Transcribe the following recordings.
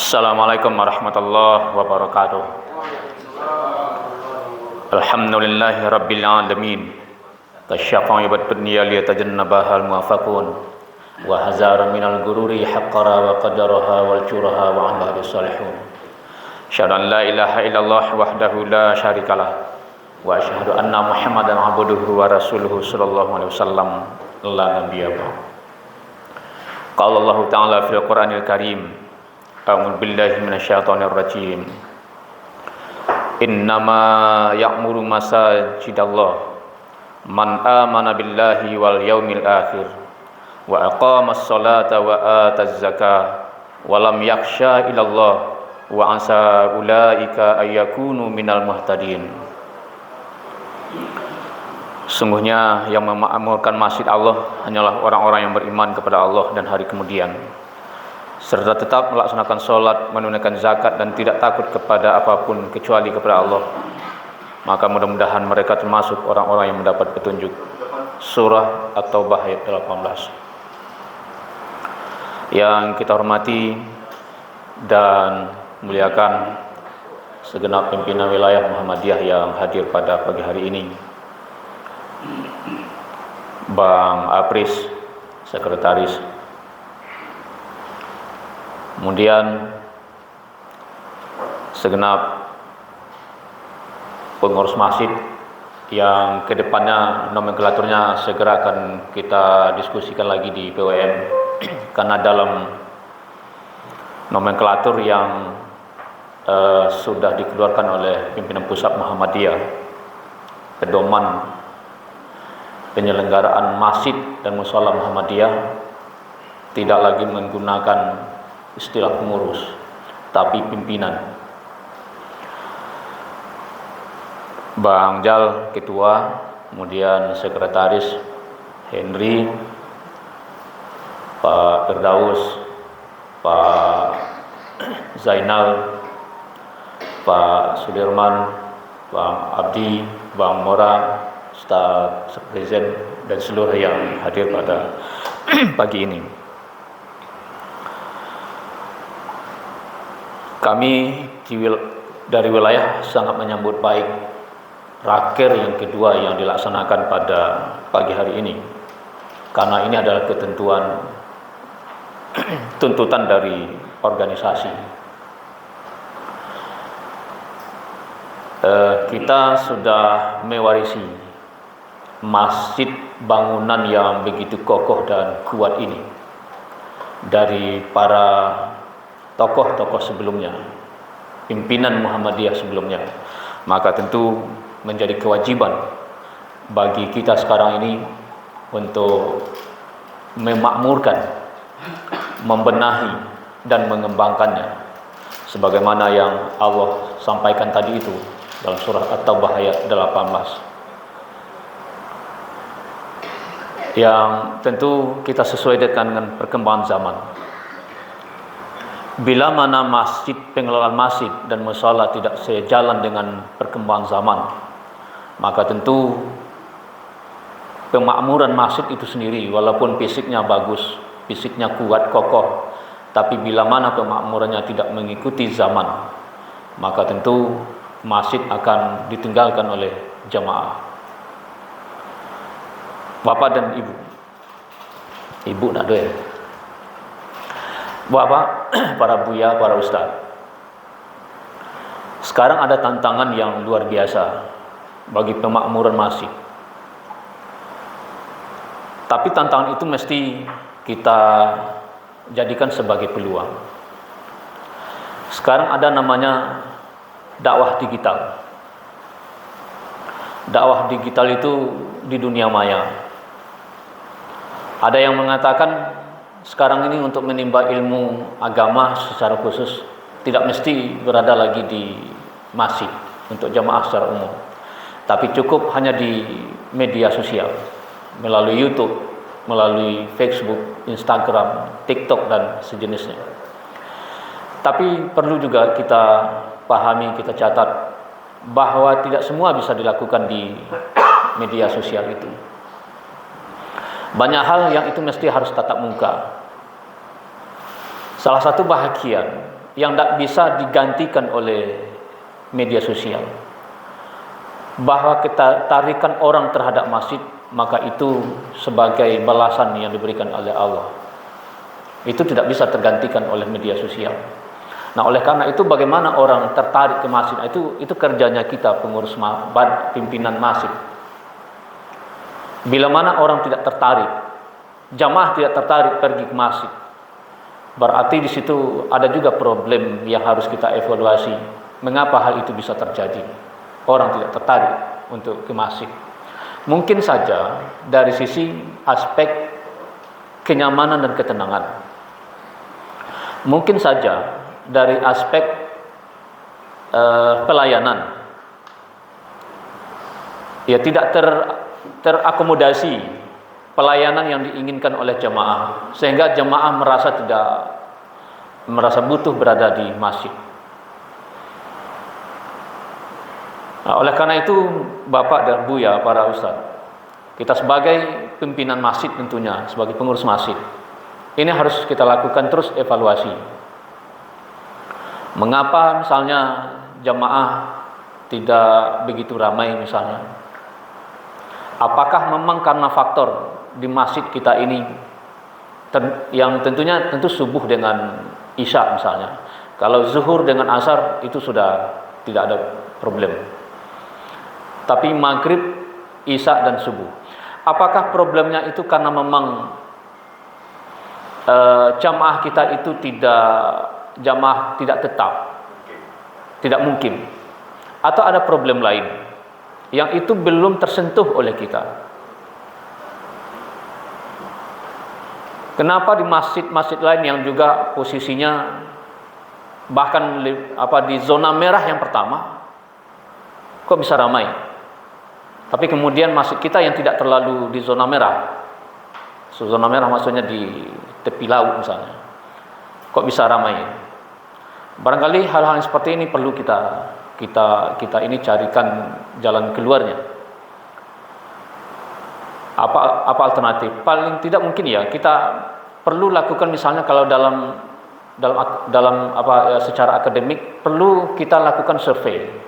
Assalamualaikum warahmatullahi wabarakatuh. Alhamdulillahi rabbil alamin. Tasyafa'i wa dunya liyatajannabahal muwafaqun wa hazara minal gururi haqqara wa qadaraha wal juraha wa amali salihun. Asyhadu an la ilaha illallah wahdahu la syarikalah wa asyhadu anna Muhammadan abduhu wa rasuluhu sallallahu alaihi wasallam la nabiyya ba'd. Qala Allah ta'ala fil Qur'anil Karim. A'udzu billahi minasyaitonir rajim. Innama ya'muru masajidallah man amana billahi wal yaumil akhir wa aqamas salata wa ataz zakah wa lam yakhsha illallah wa asa ulaika ayyakunu minal muhtadin. Sungguhnya yang memakmurkan masjid Allah hanyalah orang-orang yang beriman kepada Allah dan hari kemudian, serta tetap melaksanakan sholat, menunaikan zakat, dan tidak takut kepada apapun kecuali kepada Allah. Maka mudah-mudahan mereka termasuk orang-orang yang mendapat petunjuk. Surah At-Taubah ayat 18. Yang kita hormati dan muliakan segenap pimpinan wilayah Muhammadiyah yang hadir pada pagi hari ini, Bang Apris, Sekretaris, kemudian segenap pengurus masjid yang kedepannya nomenklaturnya segera akan kita diskusikan lagi di PWM, karena dalam nomenklatur yang sudah dikeluarkan oleh pimpinan pusat Muhammadiyah, pedoman penyelenggaraan masjid dan mushola Muhammadiyah tidak lagi menggunakan istilah pengurus, tapi pimpinan. Bang Jal ketua, kemudian sekretaris Henry, Pak Firdaus, Pak Zainal, Pak Sudirman, Bang Abdi, Bang Mora, Ustaz Presiden, dan seluruh yang hadir pada pagi ini. Kami dari wilayah sangat menyambut baik raker yang kedua yang dilaksanakan pada pagi hari ini, karena ini adalah ketentuan tuntutan dari organisasi. Kita sudah mewarisi masjid bangunan yang begitu kokoh dan kuat ini dari para tokoh-tokoh sebelumnya, pimpinan Muhammadiyah sebelumnya. Maka tentu menjadi kewajiban bagi kita sekarang ini untuk memakmurkan, membenahi, dan mengembangkannya, sebagaimana yang Allah sampaikan tadi itu dalam surah At-Taubah ayat 18, yang tentu kita sesuai dengan perkembangan zaman. Bila mana masjid, pengelolaan masjid dan mushola tidak sejalan dengan perkembangan zaman, maka tentu pemakmuran masjid itu sendiri, walaupun fisiknya bagus, fisiknya kuat, kokoh, tapi bila mana pemakmurannya tidak mengikuti zaman, maka tentu masjid akan ditinggalkan oleh jamaah. Bapak dan ibu, nak ada ya? Bapak, para buya, para ustaz, sekarang ada tantangan yang luar biasa bagi pemakmuran masjid. Tapi tantangan itu mesti kita jadikan sebagai peluang. Sekarang ada namanya dakwah digital. Dakwah digital itu di dunia maya. Ada yang mengatakan sekarang ini untuk menimba ilmu agama secara khusus tidak mesti berada lagi di masjid untuk jamaah secara umum, tapi cukup hanya di media sosial, melalui YouTube, melalui Facebook, Instagram, TikTok, dan sejenisnya. Tapi perlu juga kita pahami, kita catat bahwa tidak semua bisa dilakukan di media sosial itu. Banyak hal yang itu mesti harus tatap muka. Salah satu bahagian yang tidak bisa digantikan oleh media sosial. Bahwa ketertarikan orang terhadap masjid, maka itu sebagai balasan yang diberikan oleh Allah. Itu tidak bisa tergantikan oleh media sosial. Nah, oleh karena itu bagaimana orang tertarik ke masjid, itu kerjanya kita pengurus pimpinan masjid. Bila mana orang tidak tertarik, jamaah tidak tertarik pergi ke masjid, berarti di situ ada juga problem yang harus kita evaluasi. Mengapa hal itu bisa terjadi? Orang tidak tertarik untuk ke masjid. Mungkin saja dari sisi aspek kenyamanan dan ketenangan. Mungkin saja dari aspek pelayanan. Ya, tidak terakomodasi pelayanan yang diinginkan oleh jamaah, sehingga jamaah merasa butuh berada di masjid. Nah, oleh karena itu Bapak dan Buya, para ustaz, kita sebagai pimpinan masjid tentunya, sebagai pengurus masjid, ini harus kita lakukan terus evaluasi. Mengapa misalnya jamaah tidak begitu ramai misalnya? Apakah memang karena faktor di masjid kita ini yang tentu subuh dengan isya misalnya. Kalau zuhur dengan asar itu sudah tidak ada problem. Tapi maghrib, isya dan subuh. Apakah problemnya itu karena memang jamaah kita itu jamaah tidak tetap? Tidak mungkin. Atau ada problem lain yang itu belum tersentuh oleh kita? Kenapa di masjid-masjid lain yang juga posisinya bahkan di zona merah yang pertama kok bisa ramai? Tapi kemudian masjid kita yang tidak terlalu di zona merah, zona merah maksudnya di tepi laut misalnya, kok bisa ramai? Barangkali hal-hal yang seperti ini perlu kita ini carikan jalan keluarnya. Apa alternatif? Paling tidak mungkin ya kita perlu lakukan, misalnya kalau dalam secara akademik perlu kita lakukan survei.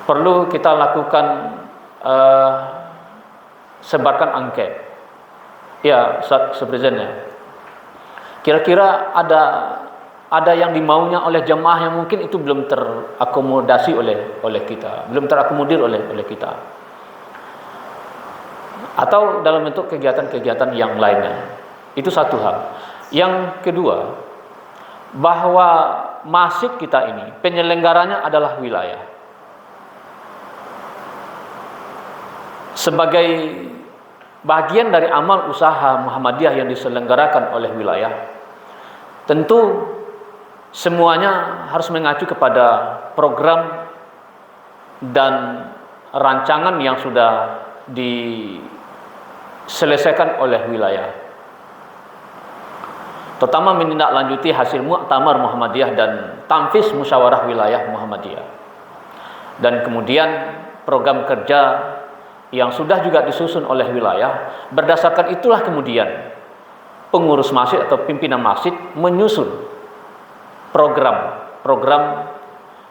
Perlu kita lakukan sebarkan angket. Ya, sebenarnya. Kira-kira ada yang dimaunya oleh jamaah yang mungkin itu belum terakomodasi oleh kita, belum terakomodir oleh kita. Atau dalam bentuk kegiatan-kegiatan yang lainnya. Itu satu hal. Yang kedua, bahwa masjid kita ini penyelenggaranya adalah wilayah. Sebagai bagian dari amal usaha Muhammadiyah yang diselenggarakan oleh wilayah, tentu semuanya harus mengacu kepada program dan rancangan yang sudah diselesaikan oleh wilayah, terutama menindaklanjuti hasil Muktamar Muhammadiyah dan Tanfiz Musyawarah Wilayah Muhammadiyah, dan kemudian program kerja yang sudah juga disusun oleh wilayah. Berdasarkan itulah kemudian pengurus masjid atau pimpinan masjid menyusun program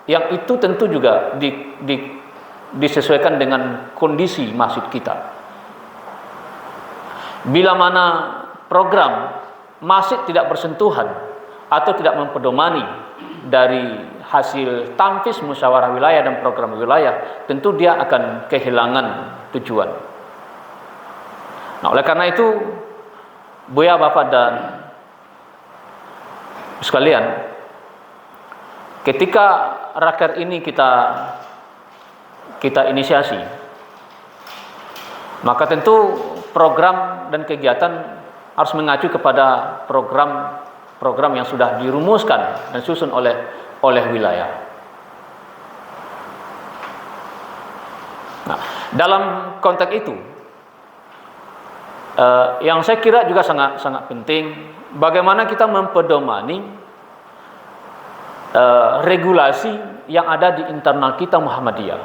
yang itu tentu juga disesuaikan dengan kondisi masjid kita. Bila mana program masjid tidak bersentuhan atau tidak mempedomani dari hasil Tanfiz Musyawarah Wilayah dan program wilayah, tentu dia akan kehilangan tujuan. Nah, oleh karena itu, Buya, Bapak dan sekalian, ketika raker ini kita inisiasi, maka tentu program dan kegiatan harus mengacu kepada program yang sudah dirumuskan dan disusun oleh wilayah. Nah, dalam konteks itu, yang saya kira juga sangat penting, bagaimana kita mempedomani regulasi yang ada di internal kita Muhammadiyah,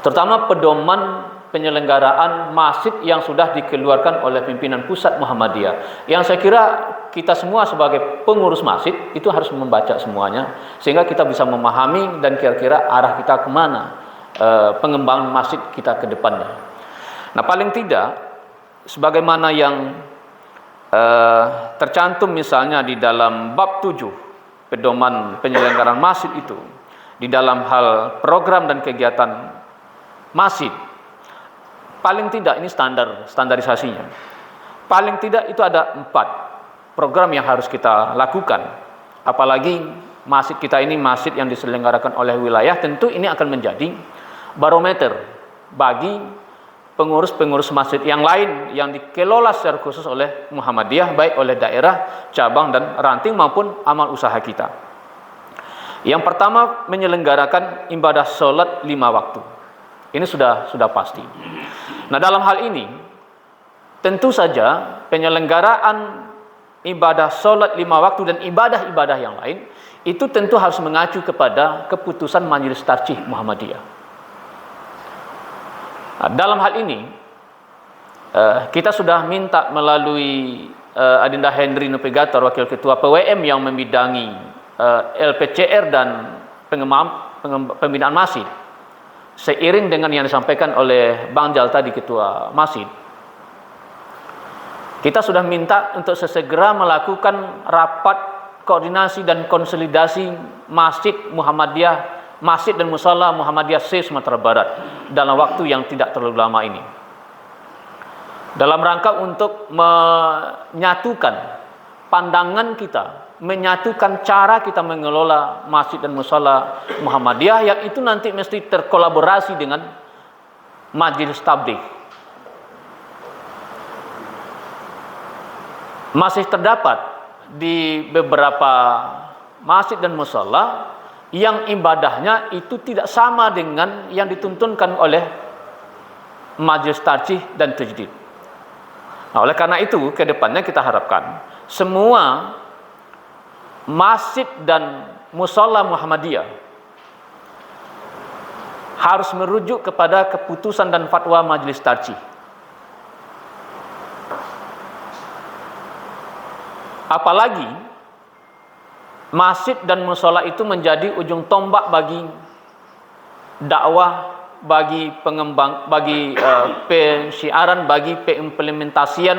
terutama pedoman penyelenggaraan masjid yang sudah dikeluarkan oleh pimpinan pusat Muhammadiyah. Yang saya kira kita semua sebagai pengurus masjid itu harus membaca semuanya, sehingga kita bisa memahami dan kira-kira arah kita kemana pengembangan masjid kita ke depannya. Nah, paling tidak sebagaimana yang tercantum misalnya di dalam bab 7 pedoman penyelenggaraan masjid itu, di dalam hal program dan kegiatan masjid, paling tidak ini standarisasinya. Paling tidak itu ada 4 program yang harus kita lakukan. Apalagi masjid kita ini masjid yang diselenggarakan oleh wilayah, tentu ini akan menjadi barometer bagi pengurus-pengurus masjid yang lain yang dikelola secara khusus oleh Muhammadiyah, baik oleh daerah, cabang dan ranting maupun amal usaha kita. Yang pertama, menyelenggarakan ibadah sholat 5 waktu. Ini sudah pasti. Nah, dalam hal ini tentu saja penyelenggaraan ibadah sholat 5 waktu dan ibadah-ibadah yang lain itu tentu harus mengacu kepada keputusan Majelis Tarjih Muhammadiyah. Nah, dalam hal ini kita sudah minta melalui Adinda Henry Nupegator, Wakil Ketua PWM yang membidangi LPCR dan pembinaan masjid, seiring dengan yang disampaikan oleh Bang Jal tadi, Ketua Masjid, kita sudah minta untuk sesegera melakukan rapat koordinasi dan konsolidasi Masjid Muhammadiyah, Masjid dan Musala Muhammadiyah Sumatera Barat dalam waktu yang tidak terlalu lama ini, dalam rangka untuk menyatukan pandangan kita, menyatukan cara kita mengelola masjid dan musala Muhammadiyah, yang itu nanti mesti terkolaborasi dengan majelis tabligh. Masih terdapat di beberapa masjid dan musala yang ibadahnya itu tidak sama dengan yang dituntunkan oleh majelis tarjih dan tajdid. Nah, oleh karena itu ke depannya kita harapkan semua masjid dan musala Muhammadiyah harus merujuk kepada keputusan dan fatwa majelis tarjih. Apalagi masjid dan musala itu menjadi ujung tombak bagi dakwah, bagi pengembang, bagi pensiaran, bagi pengimplementasian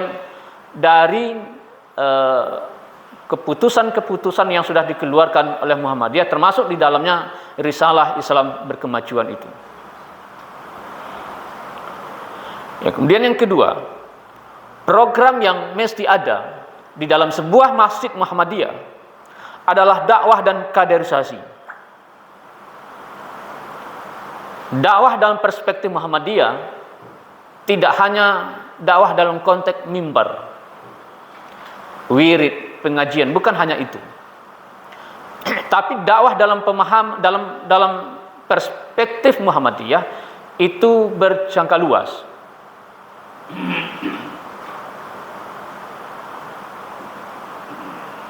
dari keputusan-keputusan yang sudah dikeluarkan oleh Muhammadiyah, termasuk di dalamnya risalah Islam berkemajuan itu. Ya, kemudian yang kedua, program yang mesti ada di dalam sebuah masjid Muhammadiyah adalah dakwah dan kaderisasi. Dakwah dalam perspektif Muhammadiyah tidak hanya dakwah dalam konteks mimbar, wirid, pengajian, bukan hanya itu. Tapi dakwah dalam dalam perspektif Muhammadiyah itu berjangka luas.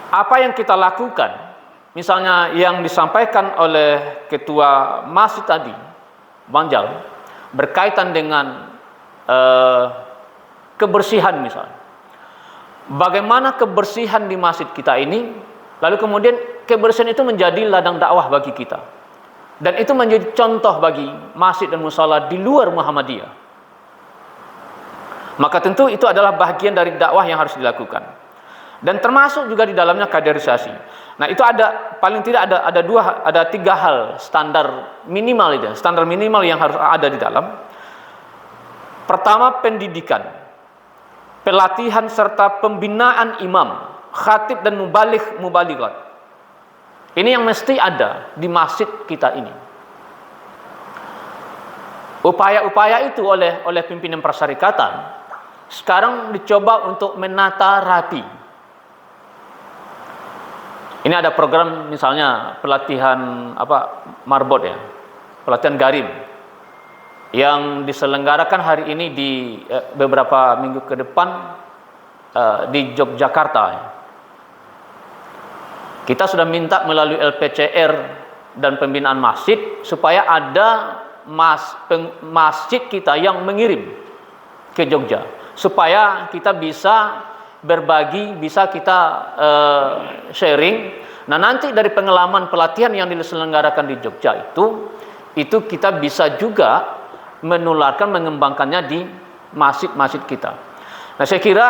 Apa yang kita lakukan, misalnya yang disampaikan oleh Ketua Masjid tadi, Bang Jal, berkaitan dengan kebersihan misalnya. Bagaimana kebersihan di masjid kita ini, lalu kemudian kebersihan itu menjadi ladang dakwah bagi kita. Dan itu menjadi contoh bagi masjid dan musala di luar Muhammadiyah. Maka tentu itu adalah bagian dari dakwah yang harus dilakukan. Dan termasuk juga di dalamnya kaderisasi. Nah, itu ada paling tidak ada 3 hal standar minimal itu, standar minimal yang harus ada di dalam. Pertama, pendidikan, pelatihan serta pembinaan imam, khatib dan mubalighat. Ini yang mesti ada di masjid kita ini. Upaya-upaya itu oleh pimpinan persyarikatan sekarang dicoba untuk menata rapi. Ini ada program misalnya pelatihan marbot ya, pelatihan garim yang diselenggarakan hari ini di beberapa minggu ke depan di Yogyakarta. Kita sudah minta melalui LPCR dan pembinaan masjid supaya ada masjid kita yang mengirim ke Jogja, supaya kita bisa berbagi, bisa kita sharing. Nah, nanti dari pengalaman pelatihan yang diselenggarakan di Jogja itu kita bisa juga menularkan, mengembangkannya di masjid-masjid kita. Nah, saya kira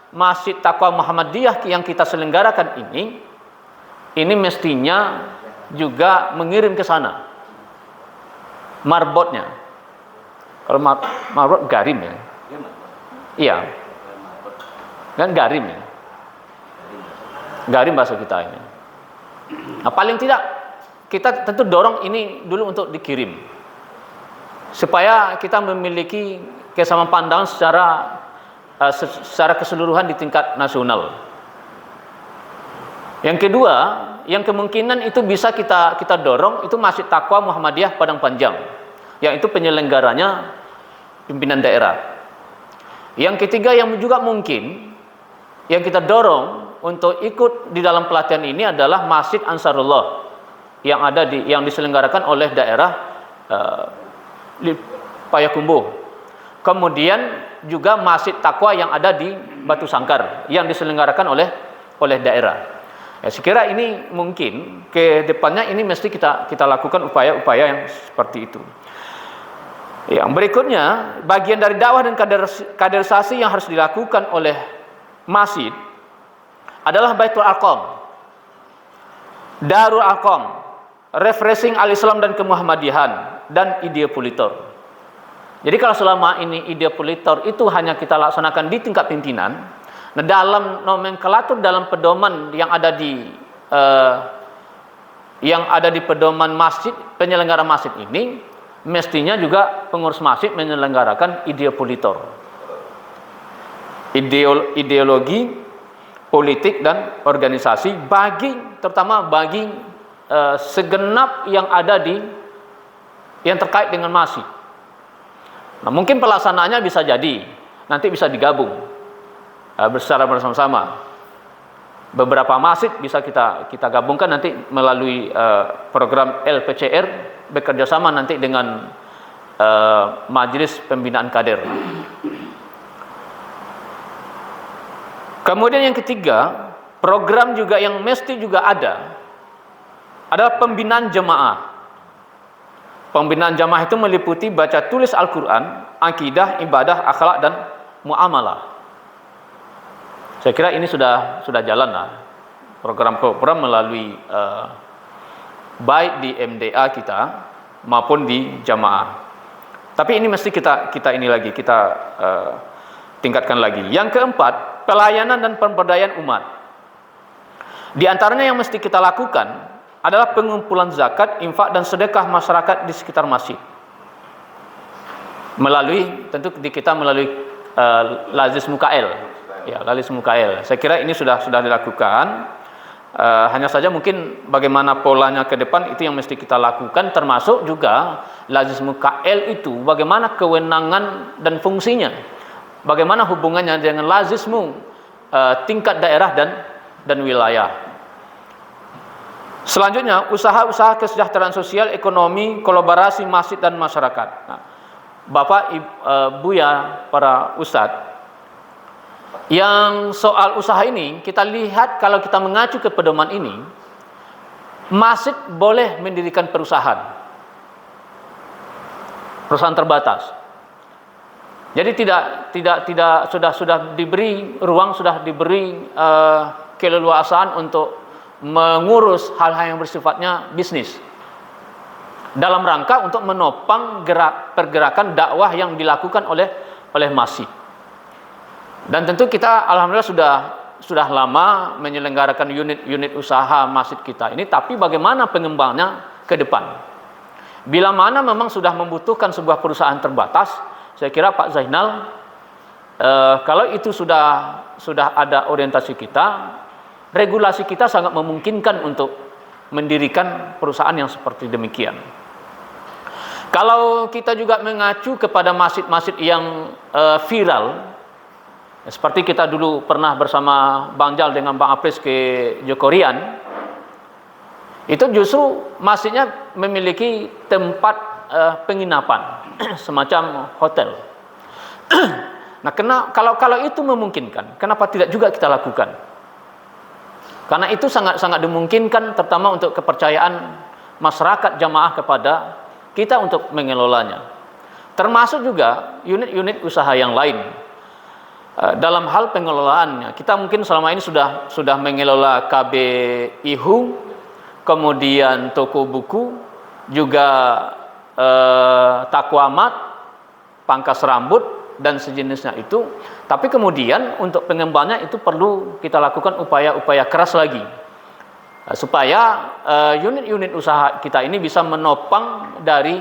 Masjid Taqwa Muhammadiyah yang kita selenggarakan ini mestinya juga mengirim ke sana marbotnya. Kalau marbot garim ya. Iya. Kan garim ya. Garim bahasa kita ini. Nah, paling tidak kita tentu dorong ini dulu untuk dikirim, supaya kita memiliki kesamaan pandangan secara keseluruhan di tingkat nasional. Yang kedua, yang kemungkinan itu bisa kita dorong itu Masjid Taqwa Muhammadiyah Padang Panjang, yang itu penyelenggaranya pimpinan daerah. Yang ketiga yang juga mungkin yang kita dorong untuk ikut di dalam pelatihan ini adalah Masjid Ansarullah yang diselenggarakan oleh daerah Payakumbuh. Kemudian juga Masjid Taqwa yang ada di Batu Sangkar yang diselenggarakan oleh daerah. Ya, saya kira ini mungkin ke depannya ini mesti kita lakukan upaya-upaya yang seperti itu. Yang berikutnya, bagian dari dakwah dan kaderisasi yang harus dilakukan oleh masjid adalah Baitul Arqam, Darul Arqam, refreshing al-Islam dan kemuhammadiyahan, dan ide politor. Jadi kalau selama ini ide politor itu hanya kita laksanakan di tingkat pimpinan, nah dalam nomenklatur, dalam pedoman yang ada di pedoman masjid, penyelenggara masjid ini mestinya juga pengurus masjid menyelenggarakan ide politor, ideologi politik dan organisasi terutama bagi segenap yang ada yang terkait dengan masjid. Nah, mungkin pelaksanaannya bisa jadi nanti bisa digabung secara bersama-sama. Beberapa masjid bisa kita gabungkan nanti melalui program LPCR bekerjasama nanti dengan Majelis Pembinaan Kader. Kemudian yang ketiga, program juga yang mesti juga ada adalah pembinaan jemaah. Pembinaan jamaah itu meliputi baca tulis Al-Quran, akidah, ibadah, akhlak, dan muamalah. Saya kira ini sudah jalan lah. Program-program melalui baik di MDA kita maupun di jamaah. Tapi ini mesti kita tingkatkan lagi. Yang keempat, pelayanan dan pemberdayaan umat. Di antaranya yang mesti kita lakukan adalah pengumpulan zakat, infak, dan sedekah masyarakat di sekitar masjid. Kita melalui Lazis Mukail. Ya, Lazis Mukail. Saya kira ini sudah dilakukan. Hanya saja mungkin bagaimana polanya ke depan itu yang mesti kita lakukan, termasuk juga Lazis Mukail itu bagaimana kewenangan dan fungsinya. Bagaimana hubungannya dengan Lazismu tingkat daerah dan wilayah. Selanjutnya, usaha-usaha kesejahteraan sosial, ekonomi, kolaborasi masjid dan masyarakat. Nah, Bapak, Buya, para ustadz, yang soal usaha ini kita lihat kalau kita mengacu ke pedoman ini, masjid boleh mendirikan perusahaan terbatas. Jadi tidak sudah diberi ruang, sudah diberi keleluasaan untuk mengurus hal-hal yang bersifatnya bisnis dalam rangka untuk menopang pergerakan dakwah yang dilakukan oleh masjid. Dan tentu kita alhamdulillah sudah lama menyelenggarakan unit usaha masjid kita ini, tapi bagaimana pengembangannya ke depan? Bila mana memang sudah membutuhkan sebuah perusahaan terbatas, saya kira Pak Zainal, kalau itu sudah ada orientasi kita, regulasi kita sangat memungkinkan untuk mendirikan perusahaan yang seperti demikian. Kalau kita juga mengacu kepada masjid-masjid yang viral, seperti kita dulu pernah bersama Bang Jal dengan Bang Apres ke Jokorian, itu justru masjidnya memiliki tempat penginapan semacam hotel. Nah, kalau itu memungkinkan, kenapa tidak juga kita lakukan? Karena itu sangat dimungkinkan, terutama untuk kepercayaan masyarakat jamaah kepada kita untuk mengelolanya. Termasuk juga unit-unit usaha yang lain. Dalam hal pengelolaannya, kita mungkin selama ini sudah mengelola KB Ihu, kemudian toko buku, juga Takwamat, pangkas rambut, dan sejenisnya itu. Tapi kemudian untuk pengembangnya itu perlu kita lakukan upaya-upaya keras lagi, supaya unit-unit usaha kita ini bisa menopang dari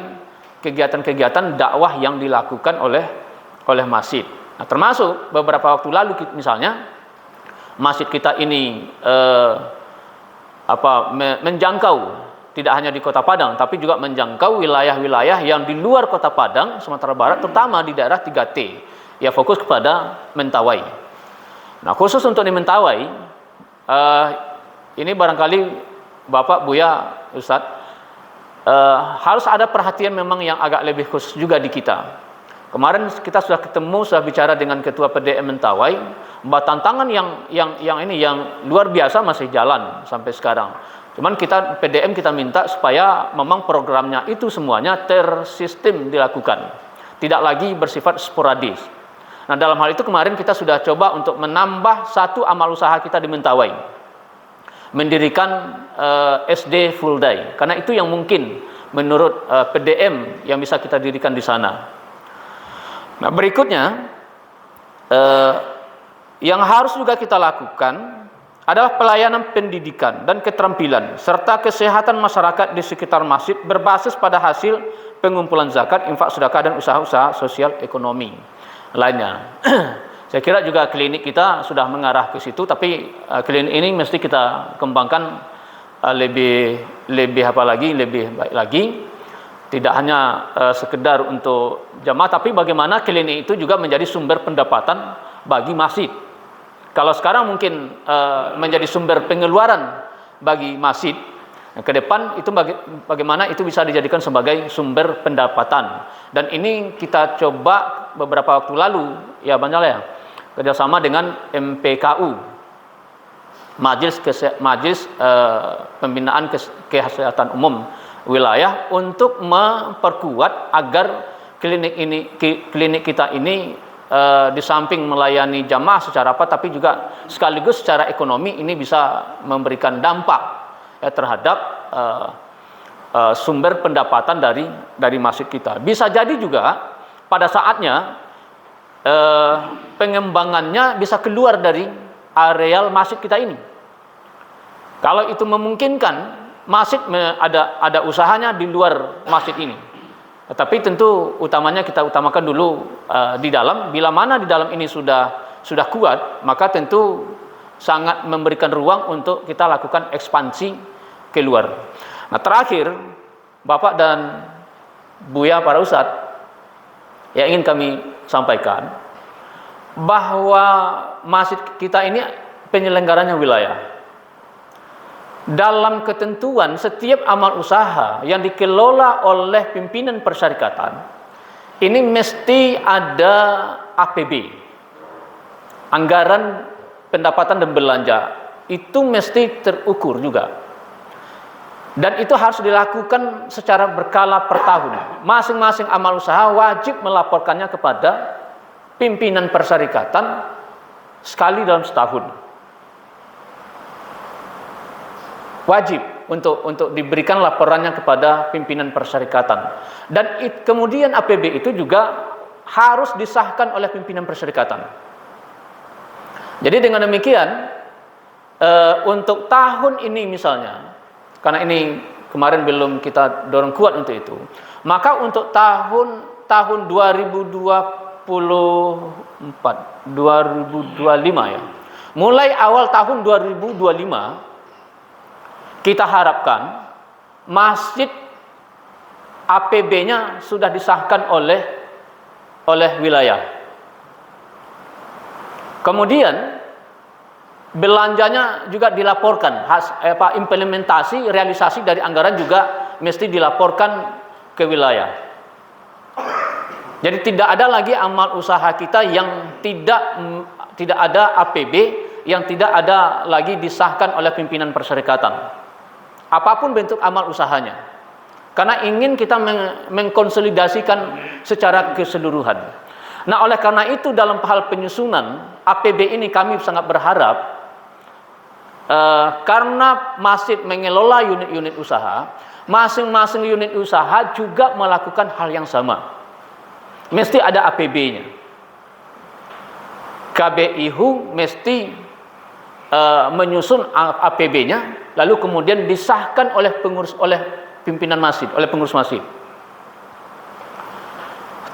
kegiatan-kegiatan dakwah yang dilakukan oleh masjid. Nah, termasuk beberapa waktu lalu misalnya masjid kita ini menjangkau tidak hanya di Kota Padang, tapi juga menjangkau wilayah-wilayah yang di luar Kota Padang, Sumatera Barat, terutama di daerah 3T, ya fokus kepada Mentawai. Nah, khusus untuk di Mentawai, ini barangkali Bapak, Buya, Ustadz, harus ada perhatian memang yang agak lebih khusus juga di kita. Kemarin kita sudah bicara dengan Ketua PDM Mentawai, bahwa tantangan yang luar biasa masih jalan sampai sekarang. Cuman PDM kita minta supaya memang programnya itu semuanya tersistem dilakukan, tidak lagi bersifat sporadis. Nah, dalam hal itu kemarin kita sudah coba untuk menambah satu amal usaha kita di Mentawai, mendirikan SD full day, karena itu yang mungkin menurut PDM yang bisa kita dirikan di sana. Nah, berikutnya yang harus juga kita lakukan adalah pelayanan pendidikan dan keterampilan serta kesehatan masyarakat di sekitar masjid berbasis pada hasil pengumpulan zakat, infak, sedekah, dan usaha-usaha sosial ekonomi lainnya. Saya kira juga klinik kita sudah mengarah ke situ, tapi klinik ini mesti kita kembangkan lebih baik lagi. Tidak hanya sekedar untuk jamaah, tapi bagaimana klinik itu juga menjadi sumber pendapatan bagi masjid. Kalau sekarang mungkin menjadi sumber pengeluaran bagi masjid, ke depan itu bagaimana itu bisa dijadikan sebagai sumber pendapatan. Dan ini kita coba beberapa waktu lalu, ya Bang Jal, kerjasama dengan MPKU, Majelis Pembinaan Kesehatan Umum Wilayah, untuk memperkuat agar klinik kita ini di samping melayani jamaah secara tapi juga sekaligus secara ekonomi ini bisa memberikan dampak terhadap sumber pendapatan dari masjid kita. Bisa jadi juga pada saatnya pengembangannya bisa keluar dari areal masjid kita ini. Kalau itu memungkinkan, masjid ada usahanya di luar masjid ini. Tetapi tentu utamanya kita utamakan dulu di dalam. Bila mana di dalam ini sudah kuat, maka tentu sangat memberikan ruang untuk kita lakukan ekspansi keluar. Nah, terakhir, Bapak dan Buya, para Ustadz, yang ingin kami sampaikan bahwa masjid kita ini penyelenggaranya wilayah. Dalam ketentuan setiap amal usaha yang dikelola oleh pimpinan persyarikatan ini mesti ada APB, anggaran pendapatan dan belanja, itu mesti terukur juga, dan itu harus dilakukan secara berkala per tahun. Masing-masing amal usaha wajib melaporkannya kepada pimpinan persyarikatan sekali dalam setahun. Wajib untuk diberikan laporannya kepada pimpinan persyarikatan. Dan kemudian APB itu juga harus disahkan oleh pimpinan persyarikatan. Jadi dengan demikian, untuk tahun ini misalnya, karena ini kemarin belum kita dorong kuat untuk itu, maka untuk tahun 2024, 2025 ya, mulai awal tahun 2025, kita harapkan masjid APB-nya sudah disahkan oleh wilayah. Kemudian belanjanya juga dilaporkan, implementasi realisasi dari anggaran juga mesti dilaporkan ke wilayah. Jadi tidak ada lagi amal usaha kita yang tidak ada APB, yang tidak ada lagi disahkan oleh pimpinan perserikatan. Apapun bentuk amal usahanya. Karena ingin kita mengkonsolidasikan secara keseluruhan. Nah, oleh karena itu dalam hal penyusunan APB ini kami sangat berharap karena masjid mengelola unit-unit usaha, masing-masing unit usaha juga melakukan hal yang sama. Mesti ada APB-nya. KBIHU mesti menyusun APB-nya, lalu kemudian disahkan oleh pimpinan masjid, oleh pengurus masjid.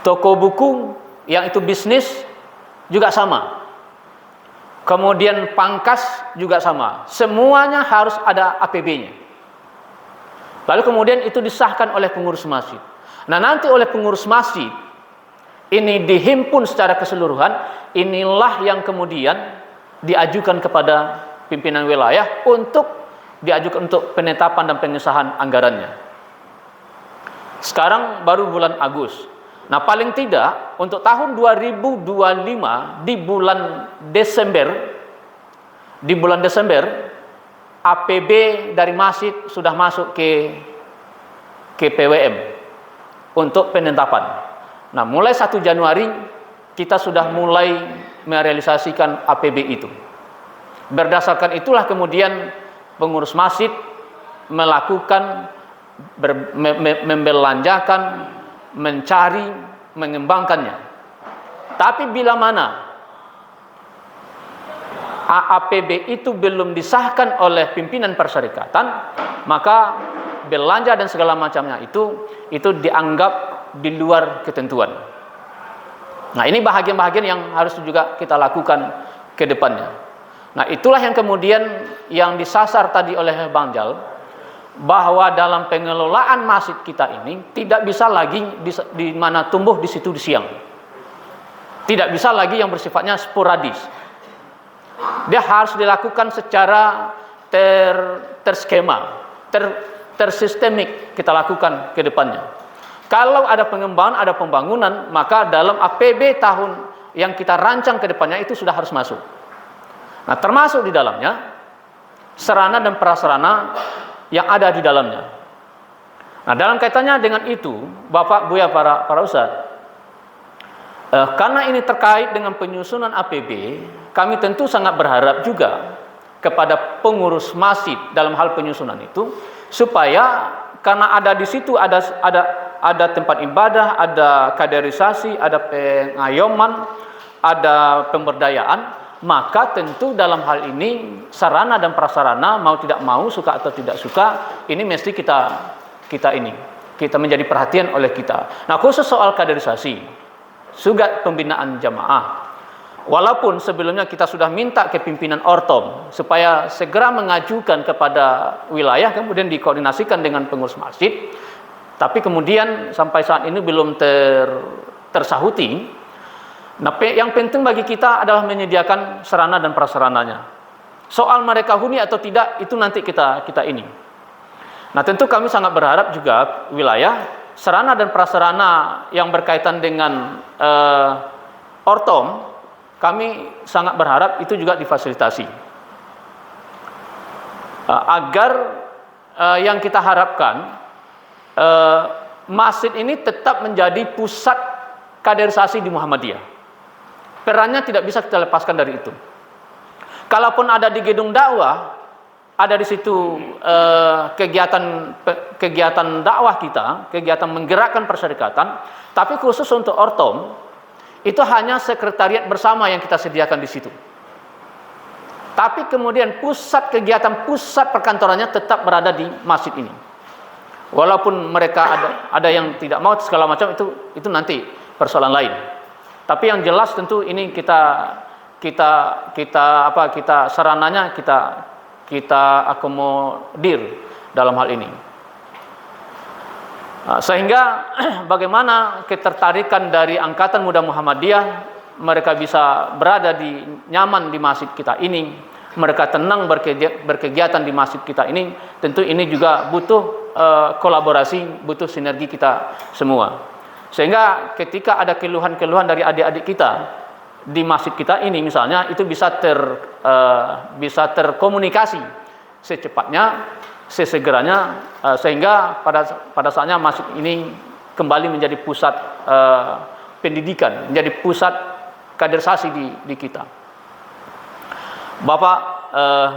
Toko buku yang itu bisnis juga sama. Kemudian pangkas juga sama. Semuanya harus ada APB-nya. Lalu kemudian itu disahkan oleh pengurus masjid. Nah, nanti oleh pengurus masjid ini dihimpun secara keseluruhan, inilah yang kemudian diajukan kepada pimpinan wilayah untuk diajukan untuk penetapan dan pengesahan anggarannya. Sekarang baru bulan Agustus. Nah, paling tidak untuk tahun 2025 di bulan Desember APB dari masjid sudah masuk ke PWM untuk penetapan. Nah, mulai 1 Januari kita sudah mulai merealisasikan APB itu. Berdasarkan itulah kemudian pengurus masjid melakukan membelanjakan, mencari, mengembangkannya. Tapi bila mana APB itu belum disahkan oleh pimpinan perserikatan, maka belanja dan segala macamnya itu dianggap di luar ketentuan. Nah, ini bahagian-bahagian yang harus juga kita lakukan ke depannya. Nah, itulah yang kemudian yang disasar tadi oleh Bang Jal, bahwa dalam pengelolaan masjid kita ini tidak bisa lagi di mana tumbuh di situ di siang. Tidak bisa lagi yang bersifatnya sporadis. Dia harus dilakukan secara terskema, tersistemik kita lakukan ke depannya. Kalau ada pengembangan, ada pembangunan, maka dalam APB tahun yang kita rancang ke depannya itu sudah harus masuk. Nah, termasuk di dalamnya sarana dan prasarana yang ada di dalamnya. Nah, dalam kaitannya dengan itu, Bapak, Buya, para ustadz, karena ini terkait dengan penyusunan APB, kami tentu sangat berharap juga kepada pengurus masjid dalam hal penyusunan itu, supaya karena ada di situ ada tempat ibadah, ada kaderisasi, ada pengayoman, ada pemberdayaan, maka tentu dalam hal ini sarana dan prasarana mau tidak mau, suka atau tidak suka, ini mesti kita menjadi perhatian oleh kita. Nah, khusus soal kaderisasi, juga pembinaan jamaah. Walaupun sebelumnya kita sudah minta ke pimpinan Ortom supaya segera mengajukan kepada wilayah, kemudian dikoordinasikan dengan pengurus masjid, tapi kemudian sampai saat ini belum tersahuti. Nah, yang penting bagi kita adalah menyediakan sarana dan prasarananya. Soal mereka huni atau tidak, itu nanti kita ini. Nah, tentu kami sangat berharap juga wilayah sarana dan prasarana yang berkaitan dengan Ortom, kami sangat berharap itu juga difasilitasi. Agar yang kita harapkan masjid ini tetap menjadi pusat kaderisasi di Muhammadiyah. Perannya tidak bisa kita lepaskan dari itu. Kalaupun ada di gedung dakwah, ada di situ kegiatan dakwah kita, kegiatan menggerakkan perserikatan, tapi khusus untuk Ortom itu hanya sekretariat bersama yang kita sediakan di situ. Tapi kemudian pusat kegiatan, pusat perkantorannya tetap berada di masjid ini. Walaupun mereka ada yang tidak mau segala macam, itu nanti persoalan lain. Tapi yang jelas tentu ini kita sarananya kita akomodir dalam hal ini. Sehingga bagaimana ketertarikan dari Angkatan Muda Muhammadiyah, mereka bisa berada nyaman di masjid kita ini, mereka tenang berkegiatan di masjid kita ini, tentu ini juga butuh kolaborasi, butuh sinergi kita semua. Sehingga ketika ada keluhan-keluhan dari adik-adik kita di masjid kita ini misalnya, itu bisa terkomunikasi secepatnya, sesegeranya, sehingga pada saatnya masjid ini kembali menjadi pusat pendidikan, menjadi pusat kaderisasi di kita. Bapak,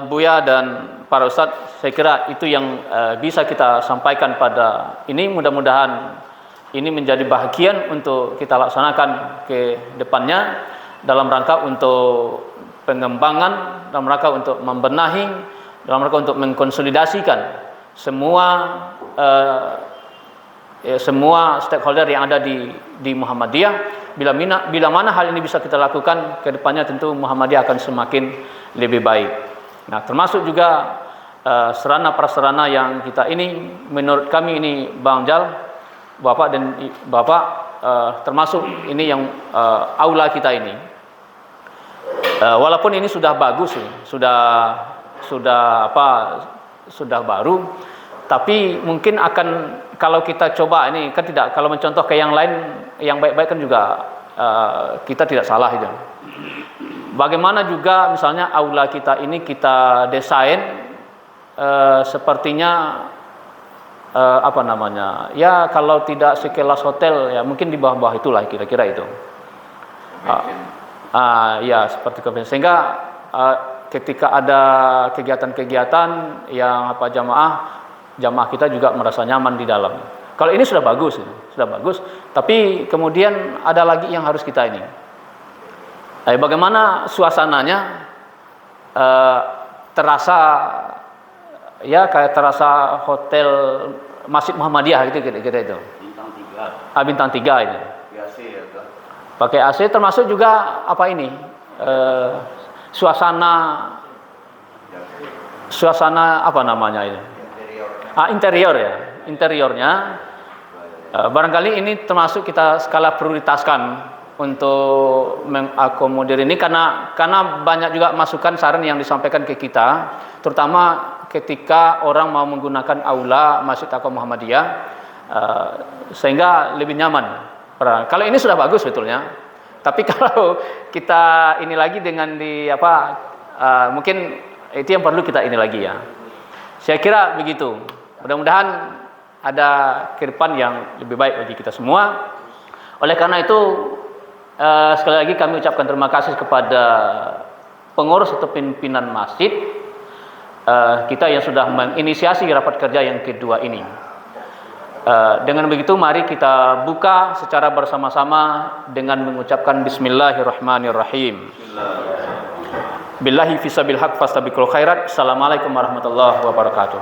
Buya dan para ustadz, saya kira itu yang bisa kita sampaikan pada ini. Mudah-mudahan ini menjadi bahagian untuk kita laksanakan ke depannya dalam rangka untuk pengembangan, dalam rangka untuk membenahi, dalam rangka untuk mengkonsolidasikan semua stakeholder yang ada di Muhammadiyah. Bila mana hal ini bisa kita lakukan, ke depannya tentu Muhammadiyah akan semakin lebih baik. Nah, termasuk juga sarana prasarana yang kita ini, menurut kami ini Bang Jal, Bapak dan Bapak, termasuk ini yang aula kita ini. Walaupun ini sudah bagus, sudah baru, tapi mungkin akan, kalau kita coba ini kan tidak, kalau mencontoh ke yang lain yang baik-baik kan juga kita tidak salah itu. Bagaimana juga misalnya aula kita ini kita desain sepertinya ya kalau tidak sekelas hotel ya mungkin di bawah-bawah itulah kira-kira itu. Ya seperti itu, sehingga ketika ada kegiatan-kegiatan yang jamaah kita juga merasa nyaman di dalam. Kalau ini sudah bagus, tapi kemudian ada lagi yang harus kita ini. Bagaimana suasananya terasa ya kayak terasa hotel Masjid Muhammadiyah gitu kira-kira itu. Bintang 3. Bintang 3 ini. AC ya, kan? Pakai AC, termasuk juga apa ini? Suasana apa namanya ini? Interior ya. Interiornya barangkali ini termasuk kita skala prioritaskan untuk mengakomodir ini, karena banyak juga masukan saran yang disampaikan ke kita, terutama ketika orang mau menggunakan aula Masjid Taqwa Muhammadiyah, sehingga lebih nyaman. Kalau ini sudah bagus betulnya, tapi kalau kita ini lagi dengan mungkin itu yang perlu kita ini lagi ya. Saya kira begitu. Mudah-mudahan ada ke depan yang lebih baik bagi kita semua. Oleh karena itu, sekali lagi kami ucapkan terima kasih kepada pengurus atau pimpinan masjid kita yang sudah menginisiasi rapat kerja yang kedua ini. Dengan begitu mari kita buka secara bersama-sama dengan mengucapkan Bismillahirrahmanirrahim. Billahi fisabil haq fastabiqul khairat. Assalamualaikum warahmatullahi wabarakatuh.